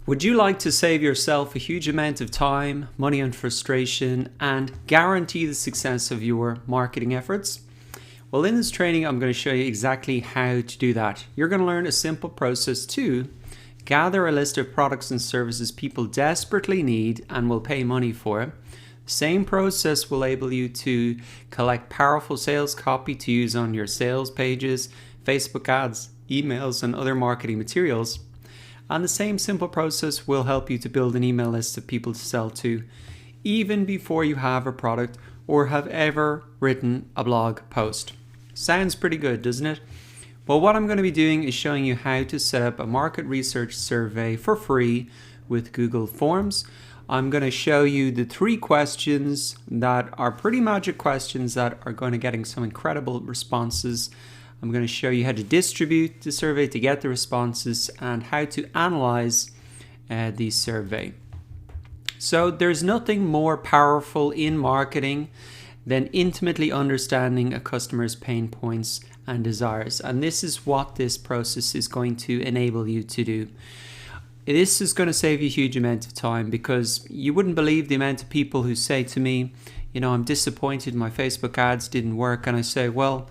Would you like to save yourself a huge amount of time, money and frustration and guarantee the success of your marketing efforts? Well, in this training, I'm going to show you exactly how to do that. You're going to learn a simple process to gather a list of products and services people desperately need and will pay money for. The same process will enable you to collect powerful sales copy to use on your sales pages, Facebook ads, emails, and other marketing materials. And the same simple process will help you to build an email list of people to sell to, even before you have a product or have ever written a blog post. Sounds pretty good, doesn't it? Well, what I'm going to be doing is showing you how to set up a market research survey for free with Google Forms. I'm going to show you the 3 questions that are pretty magic questions that are going to getting some incredible responses. I'm going to show you how to distribute the survey to get the responses and how to analyze the survey. So there's nothing more powerful in marketing than intimately understanding a customer's pain points and desires. And this is what this process is going to enable you to do. This is going to save you a huge amount of time, because you wouldn't believe the amount of people who say to me, you know, I'm disappointed my Facebook ads didn't work. And I say, well,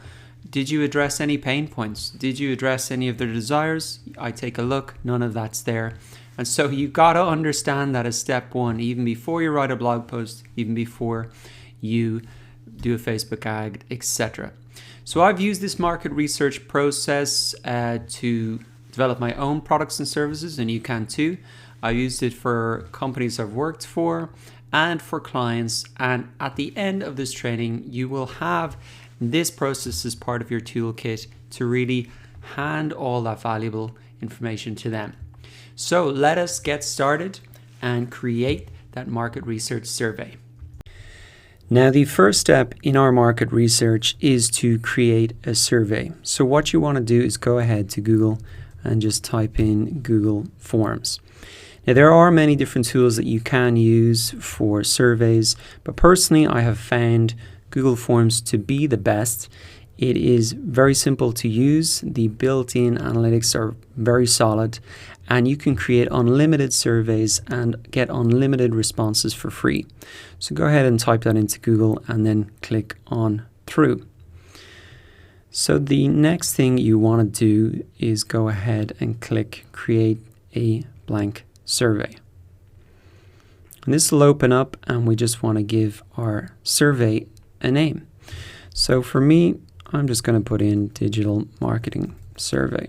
did you address any pain points? Did you address any of their desires? I take a look, none of that's there. And so you got to understand that as step 1, even before you write a blog post, even before you do a Facebook ad, etc. So I've used this market research process to develop my own products and services, and you can too. I used it for companies I've worked for and for clients. And at the end of this training, you will have this process as part of your toolkit to really hand all that valuable information to them. So let us get started and create that market research survey. Now, the first step in our market research is to create a survey. So what you want to do is go ahead to Google and just type in Google Forms. Now, there are many different tools that you can use for surveys, but personally I have found Google Forms to be the best. It is very simple to use. The built-in analytics are very solid, and you can create unlimited surveys and get unlimited responses for free. So go ahead and type that into Google and then click on through. So the next thing you want to do is go ahead and click create a blank survey. And this will open up, and we just want to give our survey a name. So for me, I'm just going to put in digital marketing survey.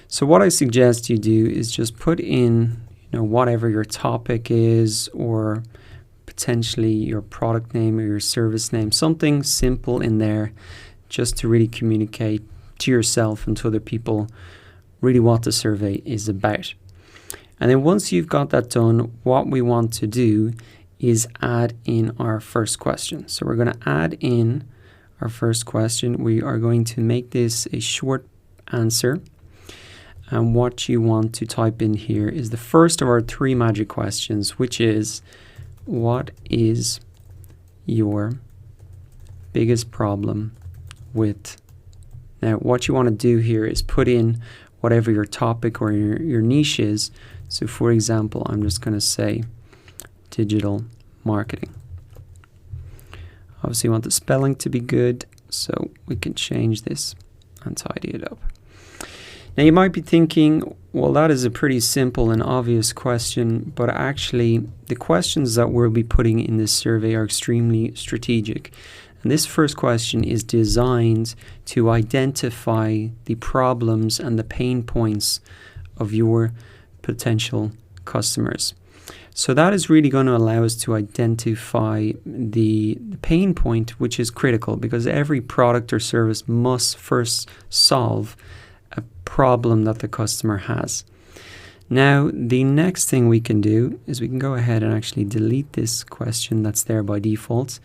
So what I suggest you do is just put in, whatever your topic is, or potentially your product name or your service name, something simple in there, just to really communicate to yourself and to other people really what the survey is about. And then once you've got that done, what we want to do is add in our first question. So we're going to add in our first question. We are going to make this a short answer. And what you want to type in here is the first of our 3 magic questions, which is, what is your biggest problem with? Now, what you want to do here is put in whatever your topic or your niche is. So for example, I'm just going to say digital marketing. Obviously you want the spelling to be good, so we can change this and tidy it up. Now you might be thinking, well, that is a pretty simple and obvious question, but actually the questions that we'll be putting in this survey are extremely strategic. And this first question is designed to identify the problems and the pain points of your potential customers. So that is really going to allow us to identify the pain point, which is critical, because every product or service must first solve a problem that the customer has. Now, the next thing we can do is we can go ahead and actually delete this question that's there by default.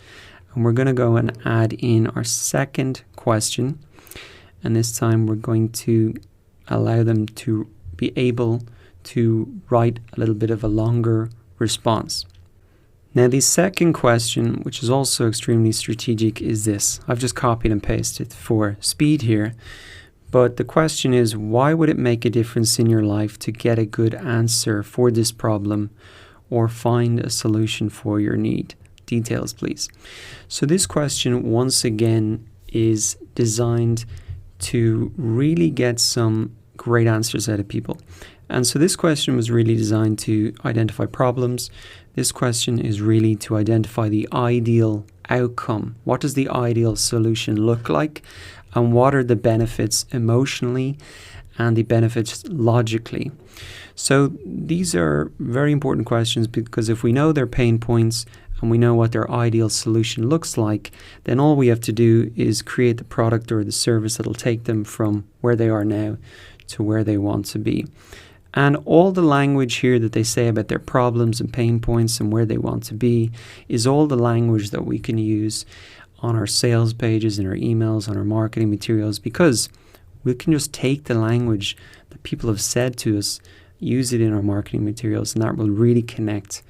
And we're going to go and add in our second question. And this time we're going to allow them to be able to write a little bit of a longer response. Now, the second question, which is also extremely strategic, is this. I've just copied and pasted for speed here, But the question is, why would it make a difference in your life to get a good answer for this problem or find a solution for your need? Details, please. So this question, once again, is designed to really get some great answers out of people. And so this question was really designed to identify problems. This question is really to identify the ideal outcome. What does the ideal solution look like? And what are the benefits emotionally and the benefits logically? So these are very important questions, because if we know their pain points and we know what their ideal solution looks like, then all we have to do is create the product or the service that'll take them from where they are now to where they want to be. And all the language here that they say about their problems and pain points and where they want to be is all the language that we can use on our sales pages, in our emails, on our marketing materials, because we can just take the language that people have said to us, use it in our marketing materials, and that will really connect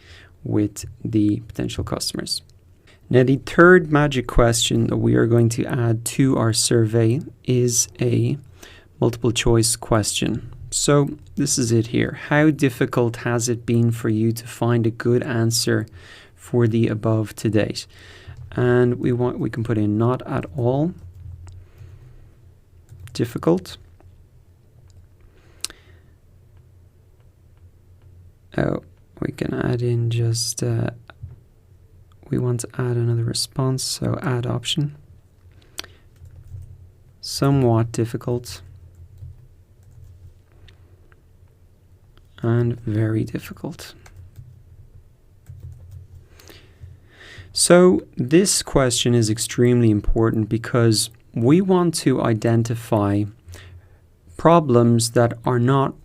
with the potential customers. Now, the third magic question that we are going to add to our survey is a multiple choice question. So this is it here. How difficult has it been for you to find a good answer for the above to date? And we can put in not at all difficult. Oh, we can add in just, we want to add another response, so add option. Somewhat difficult. And very difficult. So this question is extremely important because we want to identify problems that are not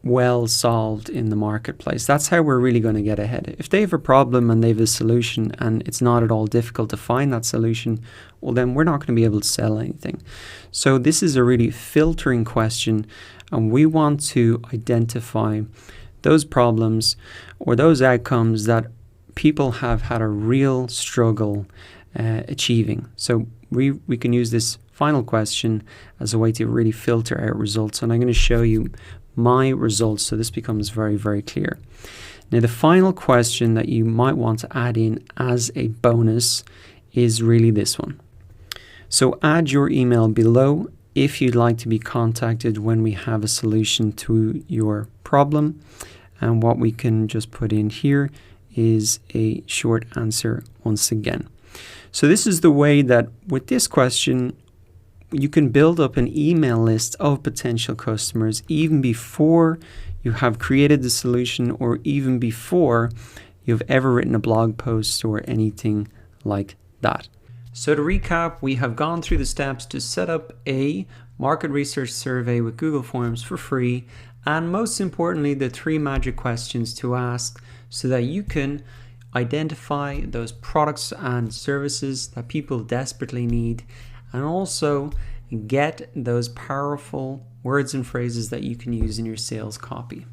well solved in the marketplace. That's how we're really going to get ahead. If they have a problem and they have a solution and it's not at all difficult to find that solution, well, then we're not going to be able to sell anything. So this is a really filtering question, and we want to identify those problems or those outcomes that people have had a real struggle achieving. So we can use this final question as a way to really filter out results, and I'm going to show you my results so this becomes very, very clear. Now, the final question that you might want to add in as a bonus is really this one. So add your email below if you'd like to be contacted when we have a solution to your problem. And what we can just put in here is a short answer once again. So this is the way that with this question, you can build up an email list of potential customers even before you have created the solution or even before you've ever written a blog post or anything like that. So to recap, we have gone through the steps to set up a market research survey with Google Forms for free, and most importantly, the 3 magic questions to ask so that you can identify those products and services that people desperately need, and also get those powerful words and phrases that you can use in your sales copy.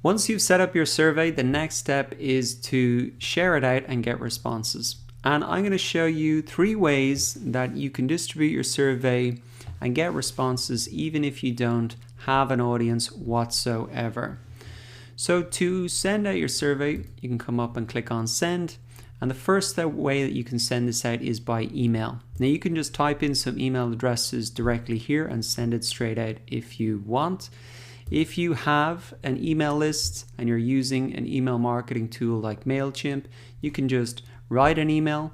Once you've set up your survey, the next step is to share it out and get responses. And I'm going to show you 3 ways that you can distribute your survey and get responses even if you don't have an audience whatsoever. So to send out your survey, you can come up and click on send. And the first way that you can send this out is by email. Now you can just type in some email addresses directly here and send it straight out if you want. If you have an email list and you're using an email marketing tool like MailChimp, you can just write an email,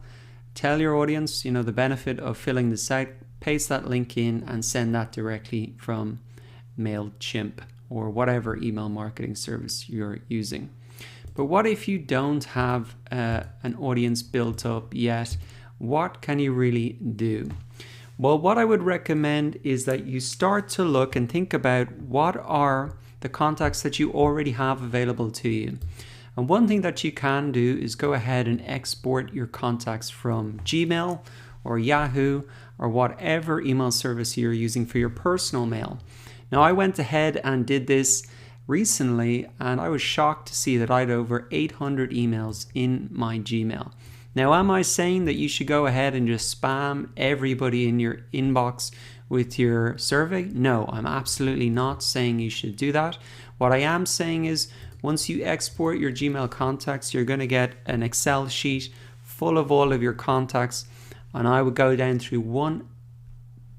tell your audience, the benefit of filling this out, paste that link in and send that directly from MailChimp or whatever email marketing service you're using. But what if you don't have an audience built up yet? What can you really do? Well, what I would recommend is that you start to look and think about what are the contacts that you already have available to you. And one thing that you can do is go ahead and export your contacts from Gmail or Yahoo or whatever email service you're using for your personal mail. Now, I went ahead and did this recently, and I was shocked to see that I had over 800 emails in my Gmail. Now, am I saying that you should go ahead and just spam everybody in your inbox with your survey? No, I'm absolutely not saying you should do that. What I am saying is once you export your Gmail contacts, you're going to get an Excel sheet full of all of your contacts, and I would go down through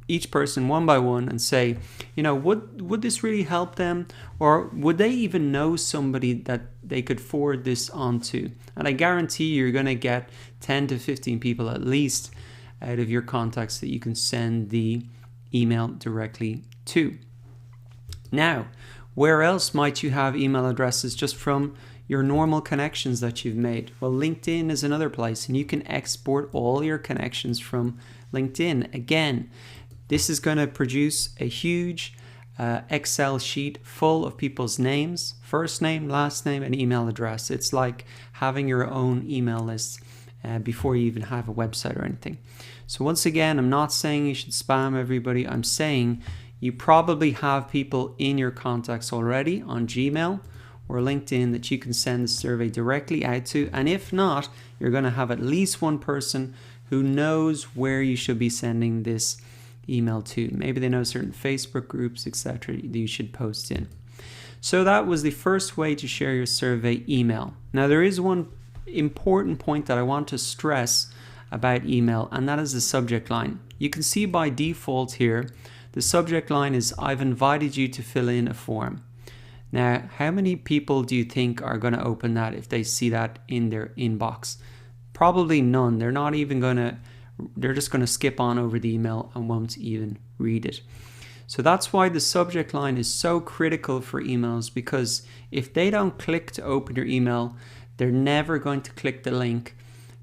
each person one by one and say, would this really help them, or would they even know somebody that they could forward this on to? And I guarantee you're going to get 10 to 15 people at least out of your contacts that you can send the email directly to. Now, where else might you have email addresses just from your normal connections that you've made? Well, LinkedIn is another place, and you can export all your connections from LinkedIn. Again, this is going to produce a huge Excel sheet full of people's names, first name, last name, and email address. It's like having your own email list before you even have a website or anything. So once again, I'm not saying you should spam everybody. I'm saying you probably have people in your contacts already on Gmail or LinkedIn that you can send the survey directly out to. And if not, you're going to have at least one person who knows where you should be sending this email to. Maybe they know certain Facebook groups, etc. that you should post in. So that was the first way to share your survey email. Now there is one important point that I want to stress about email, and that is the subject line. You can see by default here, the subject line is I've invited you to fill in a form. Now, how many people do you think are going to open that if they see that in their inbox? Probably none. They're just going to skip on over the email and won't even read it. So that's why the subject line is so critical for emails, because if they don't click to open your email, they're never going to click the link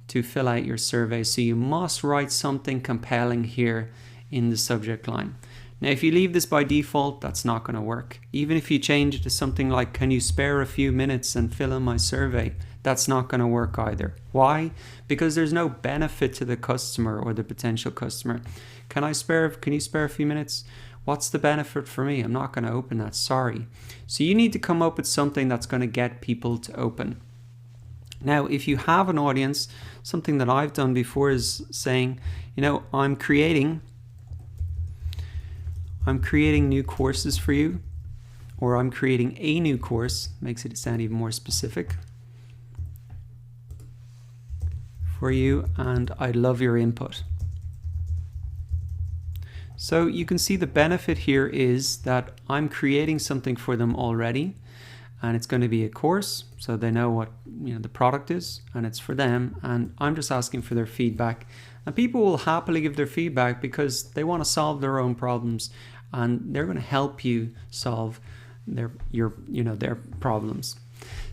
to fill out your survey. So you must write something compelling here in the subject line. Now, if you leave this by default, that's not going to work. Even if you change it to something like, can you spare a few minutes and fill in my survey? That's not going to work either. Why? Because there's no benefit to the customer or the potential customer. Can you spare a few minutes? What's the benefit for me? I'm not going to open that, sorry. So you need to come up with something that's going to get people to open. Now, if you have an audience, something that I've done before is saying, I'm creating new courses for you, or I'm creating a new course, makes it sound even more specific, for you, and I'd love your input. So you can see the benefit here is that I'm creating something for them already, and it's going to be a course, so they know what the product is, and it's for them, and I'm just asking for their feedback. And people will happily give their feedback because they want to solve their own problems, and they're going to help you solve their problems.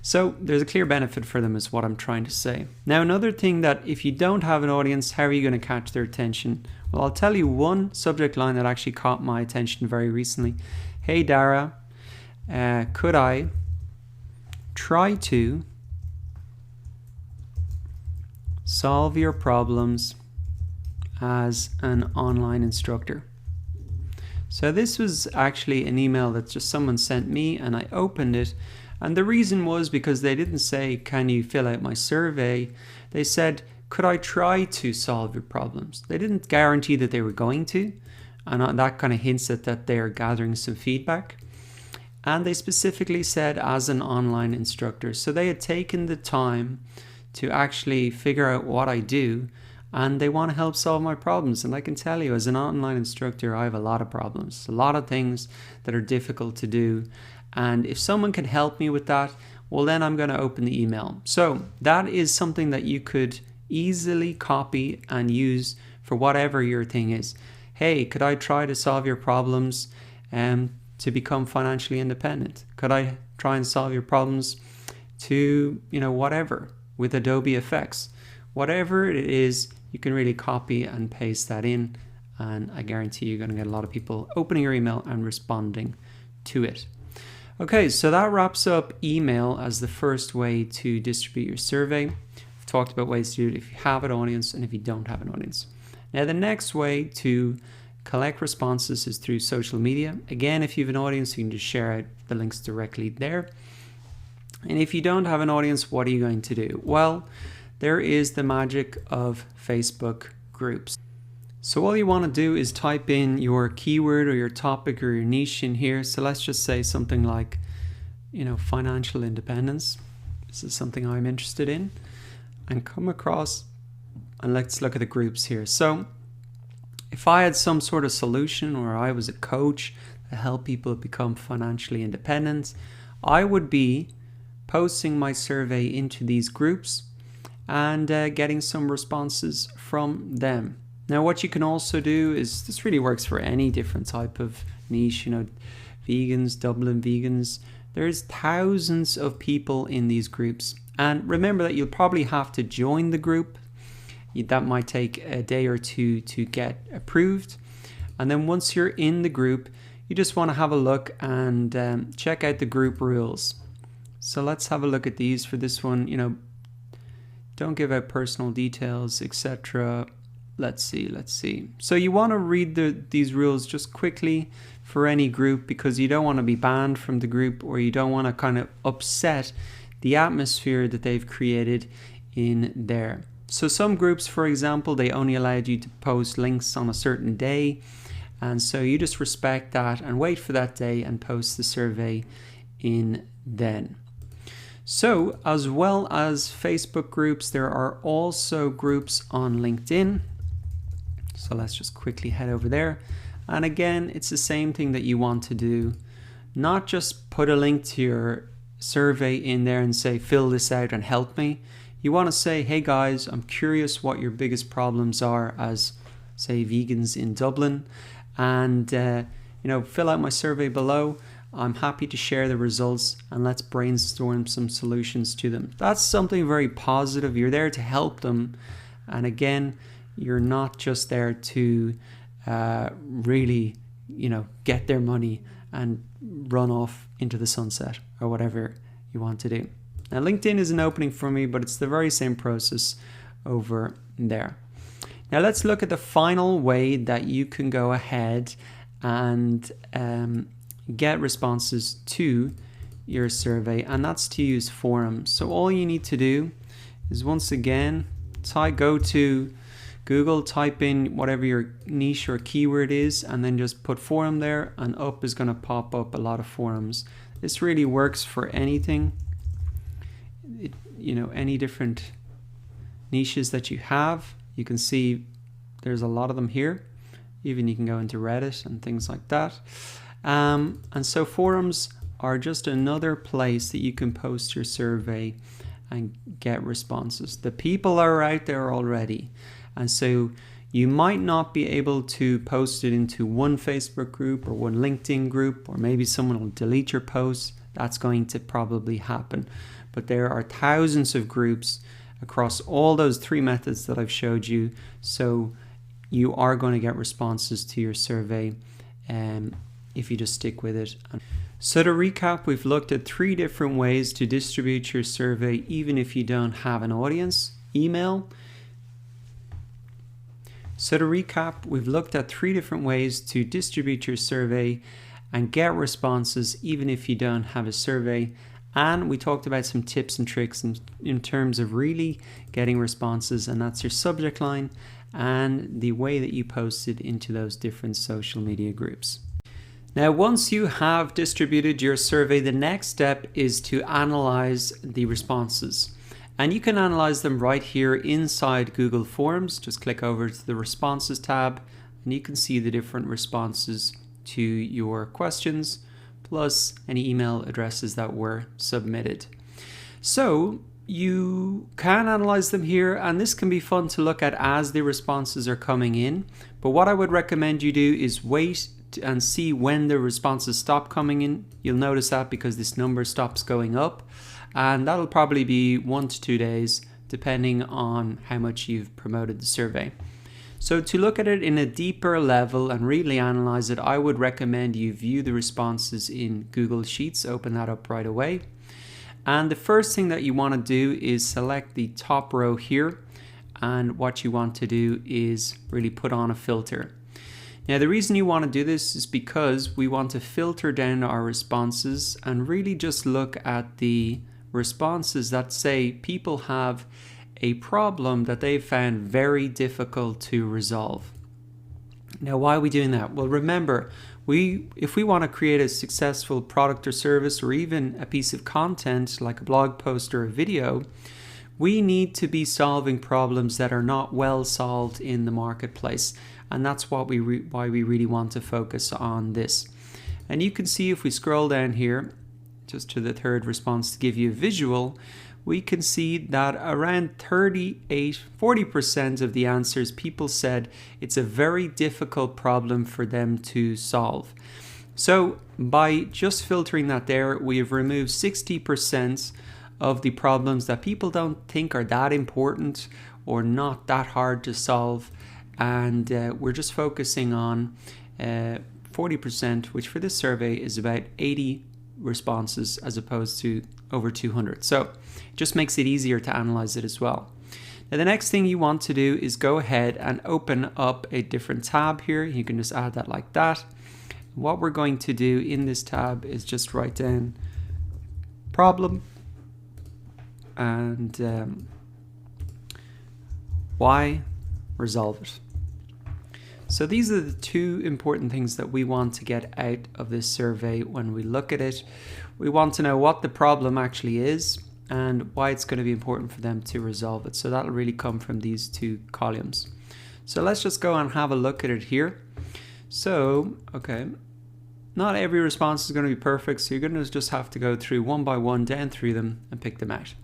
So there's a clear benefit for them is what I'm trying to say. Now, another thing that if you don't have an audience, how are you going to catch their attention? Well, I'll tell you one subject line that actually caught my attention very recently. Hey Dara, could I try to solve your problems as an online instructor? So this was actually an email that just someone sent me, and I opened it. And the reason was because they didn't say, can you fill out my survey? They said, could I try to solve your problems? They didn't guarantee that they were going to. And that kind of hints at that they're gathering some feedback. And they specifically said as an online instructor. So they had taken the time to actually figure out what I do, and they want to help solve my problems. And I can tell you, as an online instructor, I have a lot of problems, a lot of things that are difficult to do. And if someone can help me with that, well, then I'm going to open the email. So that is something that you could easily copy and use for whatever your thing is. Hey, could I try to solve your problems to become financially independent? Could I try and solve your problems to, whatever, with Adobe Effects? Whatever it is, you can really copy and paste that in, and I guarantee you're going to get a lot of people opening your email and responding to it. Okay, so that wraps up email as the first way to distribute your survey. I've talked about ways to do it if you have an audience and if you don't have an audience. Now, the next way to collect responses is through social media. Again, if you have an audience, you can just share out the links directly there. And if you don't have an audience, what are you going to do? Well, there is the magic of Facebook groups. So all you want to do is type in your keyword or your topic or your niche in here. So let's just say something like, financial independence. This is something I'm interested in, and come across, and let's look at the groups here. So if I had some sort of solution, or I was a coach that helped people become financially independent, I would be posting my survey into these groups and getting some responses from them. Now, what you can also do is, this really works for any different type of niche, vegans, Dublin vegans. There's thousands of people in these groups. And remember that you'll probably have to join the group. That might take a day or two to get approved. And then once you're in the group, you just want to have a look and check out the group rules. So let's have a look at these for this one. Don't give out personal details, etc. Let's see. So you want to read these rules just quickly for any group, because you don't want to be banned from the group, or you don't want to kind of upset the atmosphere that they've created in there. So some groups, for example, they only allowed you to post links on a certain day. And so you just respect that and wait for that day and post the survey in then. So as well as Facebook groups, there are also groups on LinkedIn. So let's just quickly head over there. And again, it's the same thing that you want to do. Not just put a link to your survey in there and say, fill this out and help me. You want to say, hey guys, I'm curious what your biggest problems are as, say, vegans in Dublin. And, fill out my survey below. I'm happy to share the results, and let's brainstorm some solutions to them. That's something very positive. You're there to help them. And again, you're not just there to really, get their money and run off into the sunset or whatever you want to do. Now, LinkedIn is an opening for me, but it's the very same process over there. Now, let's look at the final way that you can go ahead and get responses to your survey, and that's to use forums. So all you need to do is, once again, go to Google, type in whatever your niche or keyword is, and then just put forum there, and up is going to pop up a lot of forums. This really works for anything, any different niches that you have. You can see there's a lot of them here. Even you can go into Reddit and things like that. And so forums are just another place that you can post your survey and get responses. The people are out there already. And so you might not be able to post it into one Facebook group or one LinkedIn group, or maybe someone will delete your post. That's going to probably happen. But there are thousands of groups across all those three methods that I've showed you. So you are going to get responses to your survey if you just stick with it. So to recap, we've looked at 3 different ways to distribute your survey even if you don't have an audience. Email. So to recap, we've looked at 3 different ways to distribute your survey and get responses even if you don't have a survey. And we talked about some tips and tricks in terms of really getting responses, and that's your subject line and the way that you post it into those different social media groups. Now, once you have distributed your survey, the next step is to analyze the responses. And you can analyze them right here inside Google Forms. Just click over to the Responses tab, and you can see the different responses to your questions, plus any email addresses that were submitted. So you can analyze them here, and this can be fun to look at as the responses are coming in. But what I would recommend you do is wait and see when the responses stop coming in. You'll notice that because this number stops going up. And that'll probably be 1 to 2 days, depending on how much you've promoted the survey. So to look at it in a deeper level and really analyze it, I would recommend you view the responses in Google Sheets. Open that up right away. And the first thing that you want to do is select the top row here. And what you want to do is really put on a filter. Now, the reason you want to do this is because we want to filter down our responses and really just look at the responses that say people have a problem that they found very difficult to resolve. Now, why are we doing that? Well, remember, if we want to create a successful product or service, or even a piece of content like a blog post or a video, we need to be solving problems that are not well solved in the marketplace. And that's why we really want to focus on this. And you can see if we scroll down here, just to the third response to give you a visual, we can see that around 40% of the answers, people said it's a very difficult problem for them to solve. So by just filtering that there, we have removed 60% of the problems that people don't think are that important or not that hard to solve. And we're just focusing on 40%, which for this survey is about 80 responses as opposed to over 200. So it just makes it easier to analyze it as well. Now, the next thing you want to do is go ahead and open up a different tab here. You can just add that like that. What we're going to do in this tab is just write down problem and why, resolve it. So these are the two important things that we want to get out of this survey when we look at it. We want to know what the problem actually is and why it's going to be important for them to resolve it. So that'll really come from these two columns. So let's just go and have a look at it here. So, okay, not every response is going to be perfect, so you're going to just have to go through one by one, down through them and pick them out.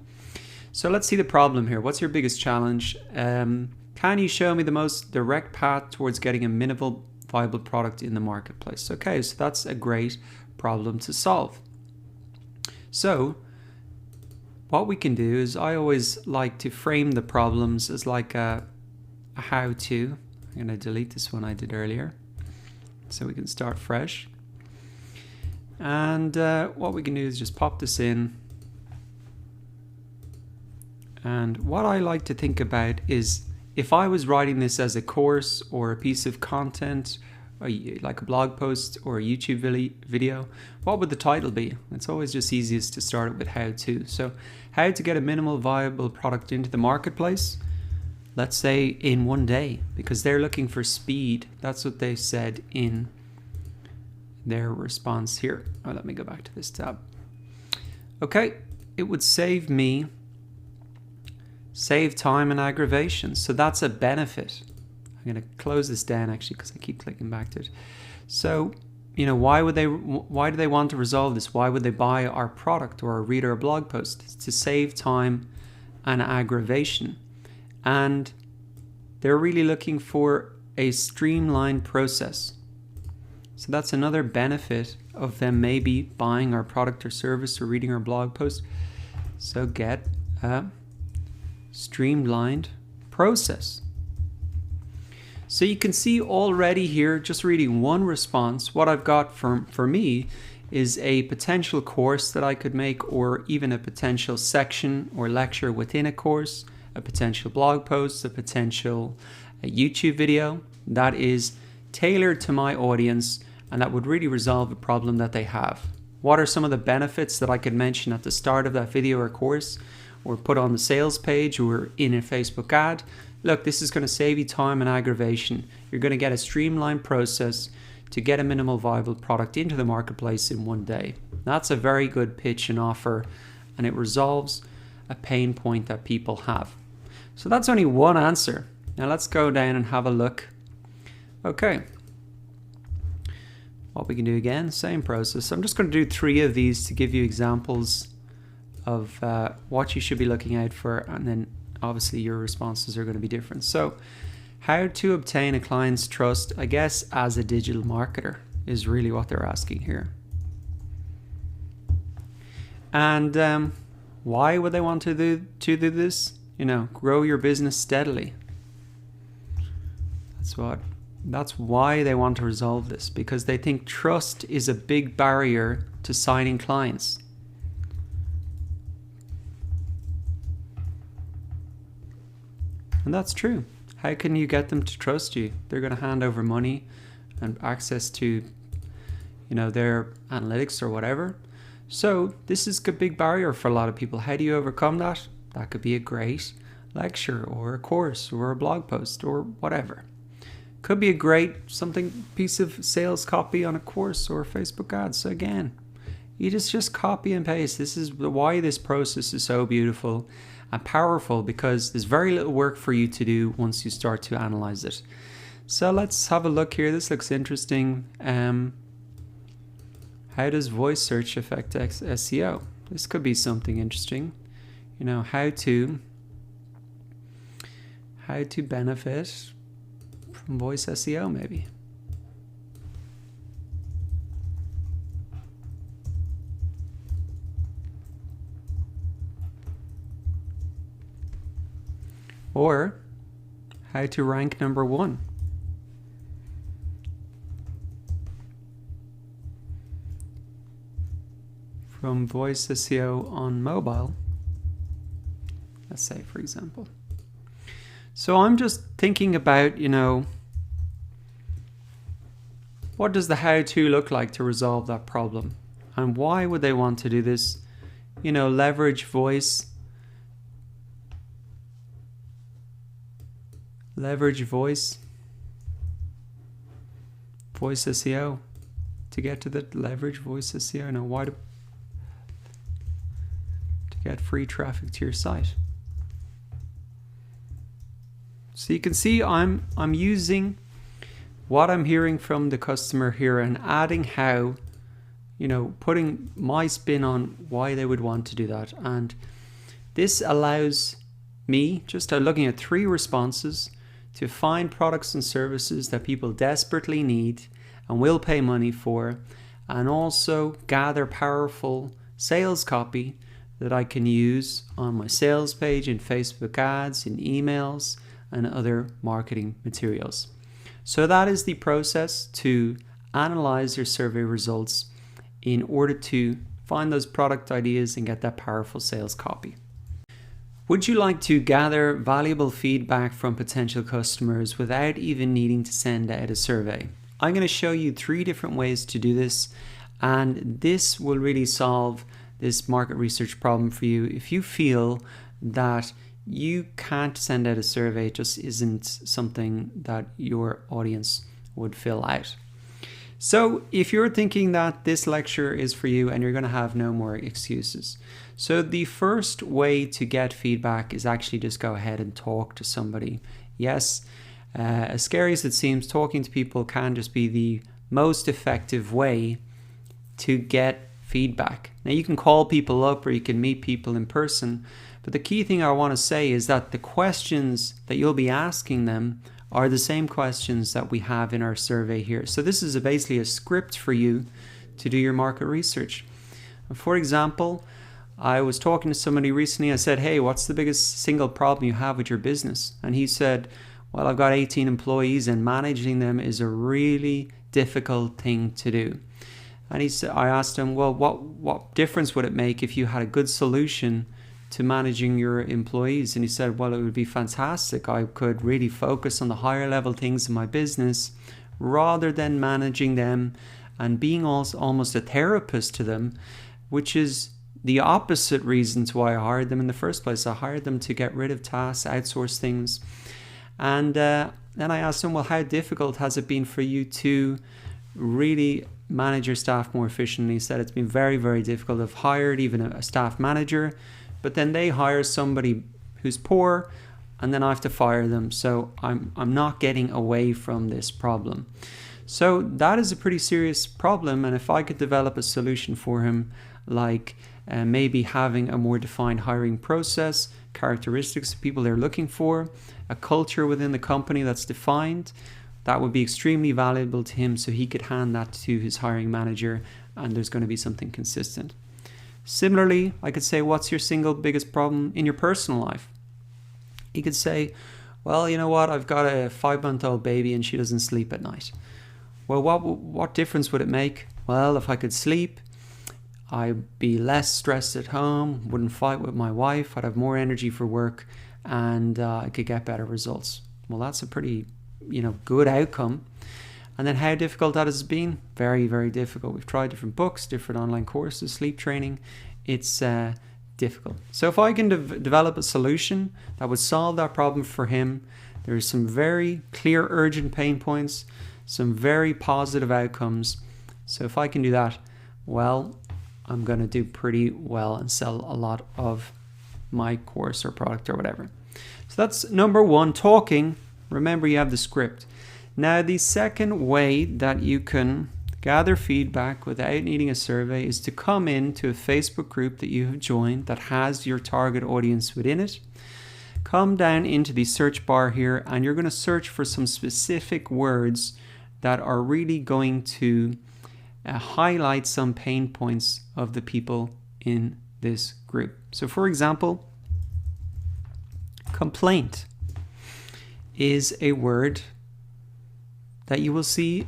So let's see the problem here. What's your biggest challenge? Can you show me the most direct path towards getting a minimal viable product in the marketplace? Okay, so that's a great problem to solve. So what we can do is, I always like to frame the problems as like a how-to. I'm going to delete this one I did earlier so we can start fresh. And what we can do is just pop this in. And what I like to think about is, if I was writing this as a course or a piece of content, or like a blog post or a YouTube video, what would the title be? It's always just easiest to start it with how to. So how to get a minimal viable product into the marketplace, let's say in one day, because they're looking for speed. That's what they said in their response here. Oh, let me go back to this tab. Okay, it would save time and aggravation. So that's a benefit. I'm going to close this down actually because I keep clicking back to it. So, you know, why do they want to resolve this? Why would they buy our product or read our blog post? It's to save time and aggravation. And they're really looking for a streamlined process. So that's another benefit of them maybe buying our product or service or reading our blog post. So get a streamlined process. So you can see already here, just reading one response, what I've got for me is a potential course that I could make, or even a potential section or lecture within a course, a potential blog post, a potential YouTube video that is tailored to my audience and that would really resolve a problem that they have. What are some of the benefits that I could mention at the start of that video or course, or put on the sales page or in a Facebook ad? Look, this is going to save you time and aggravation. You're going to get a streamlined process to get a minimal viable product into the marketplace in one day. That's a very good pitch and offer, and it resolves a pain point that people have. So that's only one answer. Now let's go down and have a look. Okay. What we can do again, same process. I'm just going to do 3 of these to give you examples of what you should be looking out for, and then obviously your responses are going to be different. So how to obtain a client's trust, I guess, as a digital marketer is really what they're asking here. And why would they want to do this? You know, grow your business steadily. That's why they want to resolve this, because they think trust is a big barrier to signing clients. And that's true. How can you get them to trust you? They're going to hand over money and access to, you know, their analytics or whatever. So this is a big barrier for a lot of people. How do you overcome that? That could be a great lecture or a course or a blog post or whatever. Could be a great piece of sales copy on a course or Facebook ads. So again, you just copy and paste. This is why this process is so beautiful and powerful, because there's very little work for you to do once you start to analyze it. So let's have a look here. This looks interesting. How does voice search affect SEO? This could be something interesting. You know, how to benefit from voice SEO maybe. Or how to rank #1. From voice SEO on mobile, let's say, for example. So I'm just thinking about, you know, what does the how-to look like to resolve that problem? And why would they want to do this? You know, leverage voice SEO to get to the leverage voice SEO. Now, why to get free traffic to your site? So you can see I'm using what I'm hearing from the customer here and adding how, you know, putting my spin on why they would want to do that. And this allows me, just looking at 3 responses, to find products and services that people desperately need and will pay money for, and also gather powerful sales copy that I can use on my sales page, in Facebook ads, in emails, and other marketing materials. So that is the process to analyze your survey results in order to find those product ideas and get that powerful sales copy. Would you like to gather valuable feedback from potential customers without even needing to send out a survey? I'm going to show you 3 different ways to do this, and this will really solve this market research problem for you. If you feel that you can't send out a survey, it just isn't something that your audience would fill out. So if you're thinking that this lecture is for you and you're going to have no more excuses. So the first way to get feedback is actually just go ahead and talk to somebody. Yes, as scary as it seems, talking to people can just be the most effective way to get feedback. Now you can call people up or you can meet people in person, but the key thing I want to say is that the questions that you'll be asking them are the same questions that we have in our survey here. So this is basically a script for you to do your market research. For example, I was talking to somebody recently. I said, hey, what's the biggest single problem you have with your business? And he said, well, I've got 18 employees and managing them is a really difficult thing to do. And I asked him, well, what difference would it make if you had a good solution to managing your employees? And he said, well, it would be fantastic. I could really focus on the higher level things in my business rather than managing them and being almost a therapist to them, which is the opposite reasons why I hired them in the first place. I hired them to get rid of tasks, outsource things. And then I asked him, well, how difficult has it been for you to really manage your staff more efficiently? He said it's been very, very difficult. I've hired even a staff manager, but then they hire somebody who's poor and then I have to fire them. So I'm not getting away from this problem. So that is a pretty serious problem. And if I could develop a solution for him, like maybe having a more defined hiring process, characteristics of people they're looking for, a culture within the company that's defined, that would be extremely valuable to him, so he could hand that to his hiring manager and there's going to be something consistent. Similarly, I could say, what's your single biggest problem in your personal life? He could say, well, you know what, I've got a 5-month-old baby and she doesn't sleep at night. Well, what difference would it make? Well, if I could sleep, I'd be less stressed at home, wouldn't fight with my wife, I'd have more energy for work, and I could get better results. Well, that's a pretty, good outcome. And then how difficult that has been? Very, very difficult. We've tried different books, different online courses, sleep training. It's difficult. So if I can develop a solution that would solve that problem for him, There are some very clear, urgent pain points, some very positive outcomes. So if I can do that, well, I'm going to do pretty well and sell a lot of my course or product or whatever. So that's number one, talking. Remember, you have the script. Now, the second way that you can gather feedback without needing a survey is to come into a Facebook group that you have joined that has your target audience within it. Come down into the search bar here, and you're going to search for some specific words that are really going to highlight some pain points of the people in this group. So for example, complaint is a word that you will see.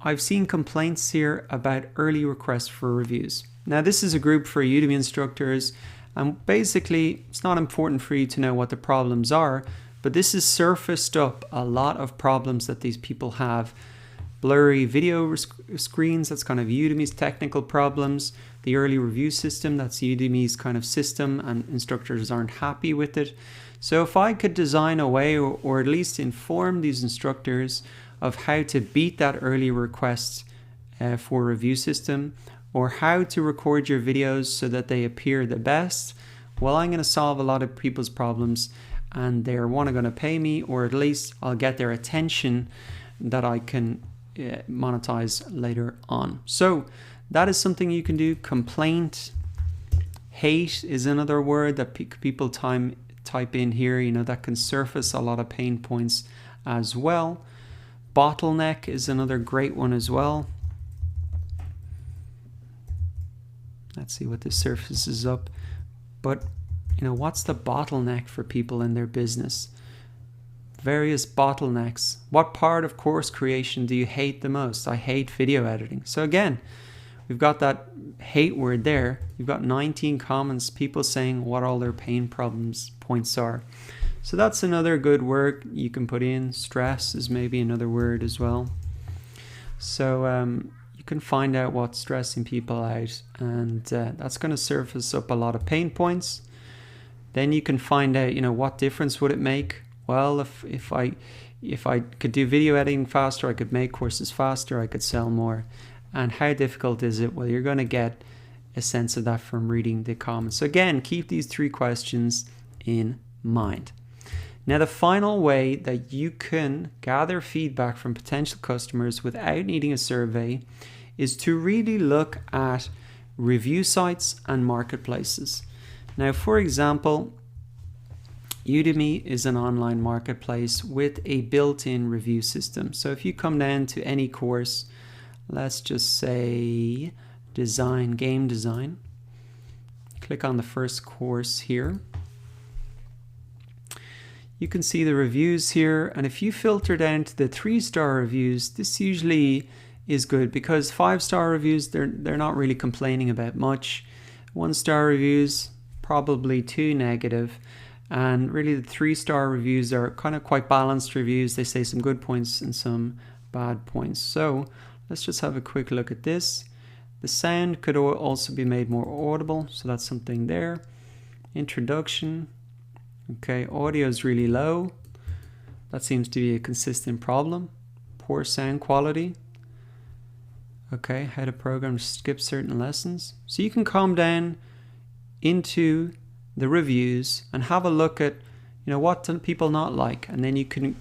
I've seen complaints here about early requests for reviews. Now this is a group for Udemy instructors, and basically it's not important for you to know what the problems are, but this has surfaced up a lot of problems that these people have. Blurry video screens, that's kind of Udemy's technical problems. The early review system, that's Udemy's kind of system, and instructors aren't happy with it. So if I could design a way, or at least inform these instructors of how to beat that early request for review system, or how to record your videos so that they appear the best, well, I'm going to solve a lot of people's problems, and they're going to pay me, or at least I'll get their attention that I can monetize later on. So that is something you can do. Complaint. Hate is another word that people type in here, that can surface a lot of pain points as well. Bottleneck is another great one as well. Let's see what this surfaces up. But what's the bottleneck for people in their business? Various bottlenecks. What part of course creation do you hate the most? I hate video editing. So again, we've got that hate word there. You've got 19 comments, people saying what all their pain points are. So that's another good word you can put in. Stress is maybe another word as well. So you can find out what's stressing people out, and that's going to surface up a lot of pain points. Then you can find out, what difference would it make? Well, if I could do video editing faster, I could make courses faster, I could sell more. And how difficult is it? Well, you're going to get a sense of that from reading the comments. So again, keep these 3 questions in mind. Now, the final way that you can gather feedback from potential customers without needing a survey is to really look at review sites and marketplaces. Now, for example, Udemy is an online marketplace with a built-in review system. So if you come down to any course, let's just say game design, click on the first course here. You can see the reviews here, and if you filter down to the 3-star reviews, this usually is good, because 5-star reviews, they're not really complaining about much. 1-star reviews, probably too negative. And really the 3-star reviews are kind of quite balanced reviews. They say some good points and some bad points. So let's just have a quick look at this. The sound could also be made more audible, so that's something there. Introduction. Okay, audio is really low. That seems to be a consistent problem. Poor sound quality. Okay, how to program to skip certain lessons. So you can come down into the reviews and have a look at, what do people not like, and then you can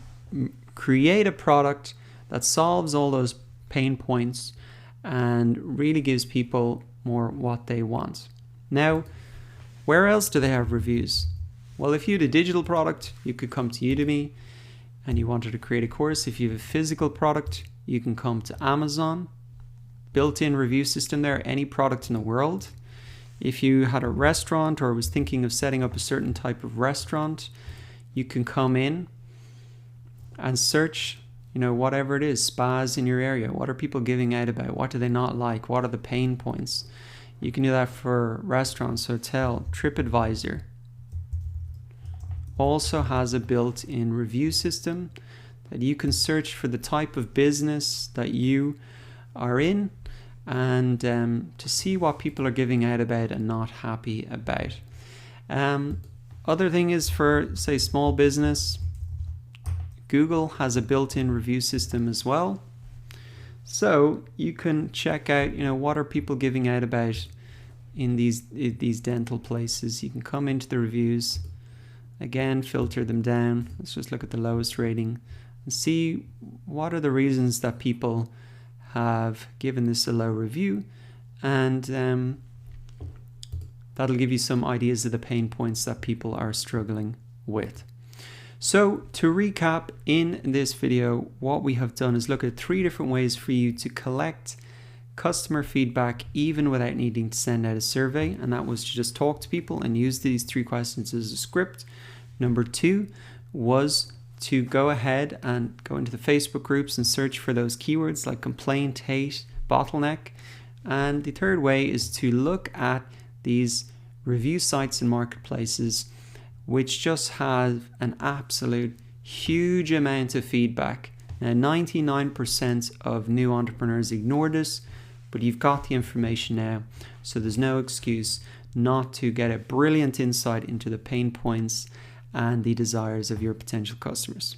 create a product that solves all those pain points and really gives people more what they want. Now, where else do they have reviews? Well, if you had a digital product, you could come to Udemy and you wanted to create a course. If you have a physical product, you can come to Amazon. Built-in review system there, any product in the world. If you had a restaurant or was thinking of setting up a certain type of restaurant, you can come in and search, whatever it is, spas in your area. What are people giving out about? What do they not like? What are the pain points? You can do that for restaurants, hotel. TripAdvisor also has a built-in review system that you can search for the type of business that you are in, and to see what people are giving out about and not happy about. Other thing is for, say, small business, Google has a built-in review system as well. So you can check out, what are people giving out about in these dental places. You can come into the reviews, again, filter them down. Let's just look at the lowest rating and see what are the reasons that people have given this a low review, and that'll give you some ideas of the pain points that people are struggling with. So to recap, in this video, what we have done is look at 3 different ways for you to collect customer feedback even without needing to send out a survey, and that was to just talk to people and use these 3 questions as a script. Number 2 was to go ahead and go into the Facebook groups and search for those keywords like complaint, hate, bottleneck. And the 3rd way is to look at these review sites and marketplaces which just have an absolute huge amount of feedback. Now 99% of new entrepreneurs ignore this, but you've got the information now, so there's no excuse not to get a brilliant insight into the pain points and the desires of your potential customers.